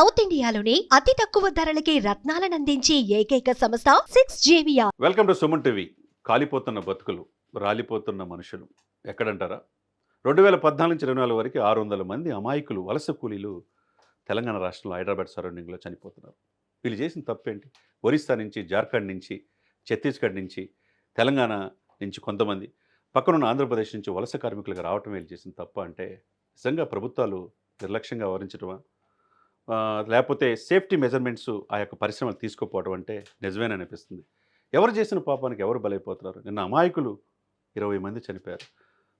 South ఇండియాలోని అతి తక్కువ ధరలకి రత్నాలనందించే ఏకైక సంస్థ 6JVR. Welcome to Suman TV. కాలిపోతున్న బతుకులు, రాలిపోతున్న మనుషులు ఎక్కడంటారా? 2014 నుంచి 24 వరకు 600 మంది అమాయకులు వలస కూలీలు తెలంగాణ రాష్ట్రంలో హైదరాబాద్ సరౌండింగ్లో చనిపోతున్నారు. వీళ్ళు చేసిన తప్పేంటి? ఒరిస్సా నుంచి, జార్ఖండ్ నుంచి, ఛత్తీస్గఢ్ నుంచి, తెలంగాణ నుంచి కొంతమంది, పక్కనున్న ఆంధ్రప్రదేశ్ నుంచి వలస కార్మికులుగా రావటం వీళ్ళు చేసిన తప్ప అంటే నిజంగా ప్రభుత్వాలు నిర్లక్ష్యంగా వ్యవహరించడమా? లేకపోతే సేఫ్టీ మెజర్మెంట్స్ ఆ యొక్క పరిశ్రమలు తీసుకోపోవడం అంటే నిజమేనని అనిపిస్తుంది. ఎవరు చేసిన పాపానికి ఎవరు బలైపోతున్నారు? నిన్న అమాయకులు 20 మంది చనిపోయారు.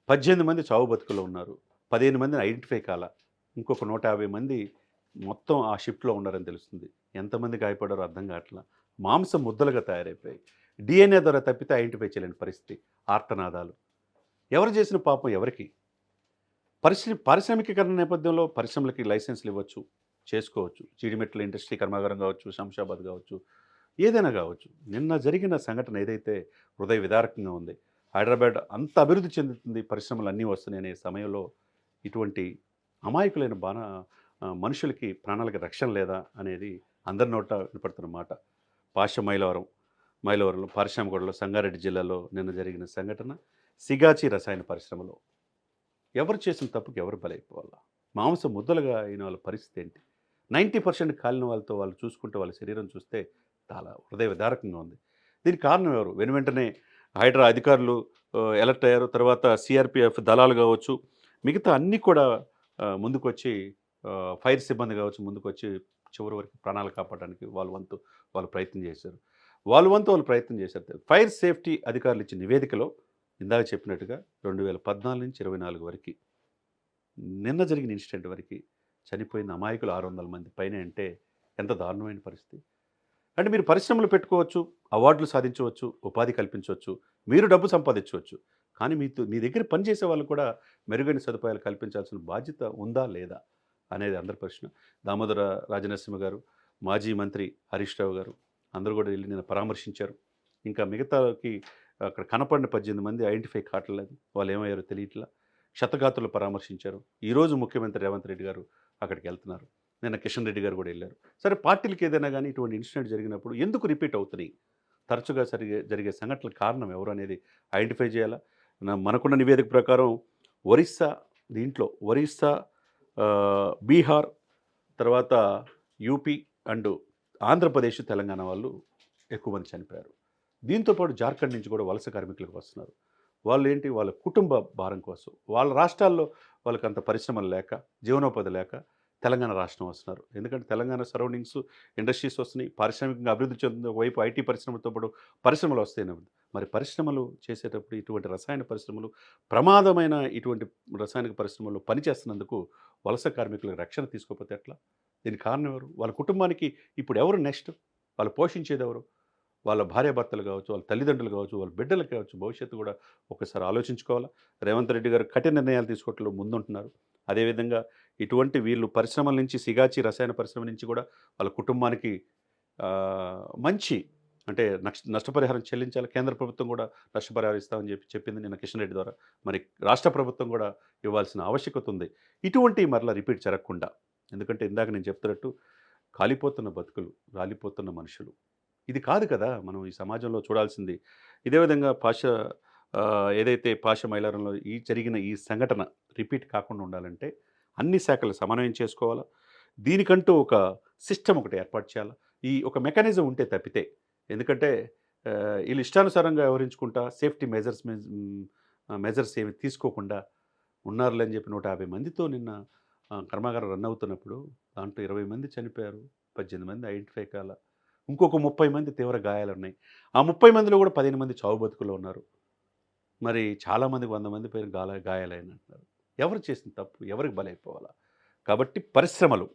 18 మంది చావు బతుకుల్లో ఉన్నారు. 15 మందిని ఐడెంటిఫై కాల. ఇంకొక 150 మంది మొత్తం ఆ షిఫ్ట్లో ఉన్నారని తెలుస్తుంది. ఎంతమంది గాయపడారో అర్థం కావట్లా. మాంసం ముద్దలుగా తయారైపోయాయి. DNA ద్వారా తప్పితే ఐడెంటిఫై చేయలేని పరిస్థితి. ఆర్తనాదాలు. ఎవరు చేసిన పాపం ఎవరికి? పారిశ్రామికీకరణ నేపథ్యంలో పరిశ్రమలకి లైసెన్స్లు ఇవ్వచ్చు, చేసుకోవచ్చు. జీడిమెట్ల ఇండస్ట్రీ కర్మాగారం కావచ్చు, శంషాబాద్ కావచ్చు, ఏదైనా కావచ్చు. నిన్న జరిగిన సంఘటన ఏదైతే హృదయ విదారకంగా ఉంది. హైదరాబాద్ అంత అభివృద్ధి చెందుతుంది, పరిశ్రమలు అన్నీ వస్తున్నాయి అనే సమయంలో ఇటువంటి అమాయకులైన మనుషులకి ప్రాణాలకి రక్షణ లేదా అనేది అందరి నోట వినపడుతున్న మాట. మైలవరంలో పారిశ్రామికలో సంగారెడ్డి జిల్లాలో నిన్న జరిగిన సంఘటన. సిగాచి రసాయన పరిశ్రమలో ఎవరు చేసిన తప్పుకి ఎవరు బలైపోవాలా? మాంసం ముద్దలుగా అయిన వాళ్ళ పరిస్థితి ఏంటి? 90% కాలిన వాళ్ళతో వాళ్ళు చూసుకుంటే వాళ్ళ శరీరం చూస్తే చాలా హృదయ విదారకంగా ఉంది. దీనికి కారణం ఎవరు? వెంటనే హైడ్రా అధికారులు ఎలర్ట్ అయ్యారు. తర్వాత సిఆర్పిఎఫ్ దళాలు కావచ్చు, మిగతా అన్నీ కూడా ముందుకొచ్చి ఫైర్ సిబ్బంది కావచ్చు ముందుకొచ్చి చివరి వరకు ప్రాణాలు కాపాడడానికి వాళ్ళు ప్రయత్నం చేశారు. వాళ్ళు ప్రయత్నం చేశారు. ఫైర్ సేఫ్టీ అధికారులు ఇచ్చిన నివేదికలో ఇందాక చెప్పినట్టుగా 2014 నుంచి 24 వరకు నిన్న జరిగిన ఇన్సిడెంట్ వరకు చనిపోయిన అమాయకులు 600 మంది పైన అంటే ఎంత దారుణమైన పరిస్థితి. అంటే మీరు పరిశ్రమలు పెట్టుకోవచ్చు, అవార్డులు సాధించవచ్చు, ఉపాధి కల్పించవచ్చు, మీరు డబ్బు సంపాదించవచ్చు. కానీ మీ దగ్గర పనిచేసే వాళ్ళు కూడా మెరుగైన సదుపాయాలు కల్పించాల్సిన బాధ్యత ఉందా లేదా అనేది అందరి ప్రశ్న. దామోదర రాజనరసింహ గారు, మాజీ మంత్రి హరీష్ రావు గారు అందరూ కూడా వెళ్ళి నిన్న పరామర్శించారు. ఇంకా మిగతాకి అక్కడ కనపడిన 18 మంది ఐడెంటిఫై కావట్లేదు. వాళ్ళు ఏమయ్యారో తెలియట్లా. క్షతగాతులు పరామర్శించారు. ఈరోజు ముఖ్యమంత్రి రేవంత్ రెడ్డి గారు అక్కడికి వెళ్తున్నారు. నిన్న కిషన్ రెడ్డి గారు కూడా వెళ్ళారు. సరే, పార్టీలకు ఏదైనా కానీ ఇటువంటి ఇన్సిడెంట్ జరిగినప్పుడు ఎందుకు రిపీట్ అవుతున్నాయి? తరచుగా జరిగే సంఘటనల కారణం ఎవరు అనేది ఐడెంటిఫై చేయాలా? మనకున్న నివేదిక ప్రకారం ఒరిస్సా, బీహార్, తర్వాత యూపీ అండ్ ఆంధ్రప్రదేశ్, తెలంగాణ వాళ్ళు ఎక్కువ మంది చనిపోయారు. దీంతోపాటు జార్ఖండ్ నుంచి కూడా వలస కార్మికులకు వస్తున్నారు. వాళ్ళు ఏంటి, వాళ్ళ కుటుంబ భారం కోసం వాళ్ళ రాష్ట్రాల్లో వాళ్ళకి అంత పరిశ్రమలు లేక, జీవనోపాధి లేక తెలంగాణ రాష్ట్రం వస్తున్నారు. ఎందుకంటే తెలంగాణ సరౌండింగ్స్ ఇండస్ట్రీస్ వస్తున్నాయి, పారిశ్రామికంగా అభివృద్ధి చెందుతుంది. ఒకవైపు ఐటీ పరిశ్రమలతో పాటు పరిశ్రమలు వస్తాయి. మరి పరిశ్రమలు చేసేటప్పుడు ఇటువంటి రసాయన పరిశ్రమలు, ప్రమాదమైన ఇటువంటి రసాయనిక పరిశ్రమలు పనిచేస్తున్నందుకు వలస కార్మికులకు రక్షణ తీసుకోకపోతే ఎట్లా? దీనికి కారణం ఎవరు? వాళ్ళ కుటుంబానికి ఇప్పుడు ఎవరు నెక్స్ట్? వాళ్ళు పోషించేది ఎవరు? వాళ్ళ భార్యాభర్తలు కావచ్చు, వాళ్ళ తల్లిదండ్రులు కావచ్చు, వాళ్ళ బిడ్డలు కావచ్చు, భవిష్యత్తు కూడా ఒకసారి ఆలోచించుకోవాలా. రేవంత్ రెడ్డి గారు కఠిన నిర్ణయాలు తీసుకోవట్లో ముందుంటున్నారు. అదేవిధంగా ఇటువంటి వీళ్ళు పరిశ్రమల నుంచి, సిగాచి రసాయన పరిశ్రమ నుంచి కూడా వాళ్ళ కుటుంబానికి మంచి అంటే నష్టపరిహారం చెల్లించాలి. కేంద్ర ప్రభుత్వం కూడా నష్టపరిహారం ఇస్తామని చెప్పింది నిన్న కిషన్ రెడ్డి ద్వారా. మరి రాష్ట్ర ప్రభుత్వం కూడా ఇవ్వాల్సిన ఆవశ్యకత ఉంది. ఇటువంటి మరలా రిపీట్ జరగకుండా. ఎందుకంటే ఇందాక నేను చెప్తున్నట్టు కాలిపోతున్న బతుకులు, రాలిపోతున్న మనుషులు, ఇది కాదు కదా మనం ఈ సమాజంలో చూడాల్సింది. ఇదే విధంగా ఏదైతే మైలారంలో జరిగిన ఈ సంఘటన రిపీట్ కాకుండా ఉండాలంటే అన్ని శాఖలు సమన్వయం చేసుకోవాలా. దీనికంటూ ఒక సిస్టమ్ ఒకటి ఏర్పాటు చేయాలా. ఈ ఒక మెకానిజం ఉంటే తప్పితే, ఎందుకంటే వీళ్ళు ఇష్టానుసారంగా వ్యవహరించుకుంటా సేఫ్టీ మెజర్స్ ఏమి తీసుకోకుండా ఉన్నారులే అని చెప్పి 150 మందితో నిన్న కర్మాగారం రన్ అవుతున్నప్పుడు దాంట్లో 20 మంది చనిపోయారు, 18 మంది ఐడెంటిఫై కాల, ఇంకొక 30 మంది తీవ్ర గాయాలు ఉన్నాయి. ఆ 30 మందిలో కూడా 15 మంది చావు బతుకుల్లో ఉన్నారు. మరి చాలామందికి 100 మంది పైన గాయాలైన అంటున్నారు. ఎవరు చేసిన తప్పు ఎవరికి బలైపోవాలా? కాబట్టి పరిశ్రమలు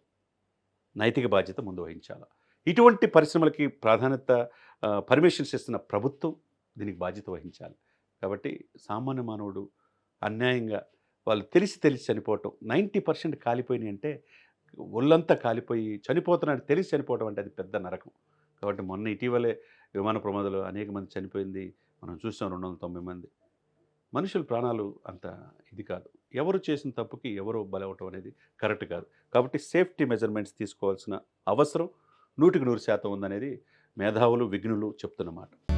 నైతిక బాధ్యత ముందు వహించాలా. ఇటువంటి పరిశ్రమలకి ప్రాధాన్యత పర్మిషన్స్ ఇస్తున్న ప్రభుత్వం దీనికి బాధ్యత వహించాలి. కాబట్టి సామాన్య మానవుడు అన్యాయంగా వాళ్ళు తెలిసి చనిపోవటం, 90% కాలిపోయినాయి అంటే ఒళ్ళంతా కాలిపోయి చనిపోతున్నాడు తెలిసి చనిపోవడం అంటే అది పెద్ద నరకం. కాబట్టి మొన్న ఇటీవలే విమాన ప్రమాదాలు అనేక మంది చనిపోయింది మనం చూసాం. 290 మంది మనుషుల ప్రాణాలు అంత ఇది కాదు. ఎవరు చేసిన తప్పుకి ఎవరు బలవటం అనేది కరెక్ట్ కాదు. కాబట్టి సేఫ్టీ మెజర్మెంట్స్ తీసుకోవాల్సిన అవసరం 100% ఉందనేది మేధావులు, విజ్ఞులు చెప్తున్నమాట.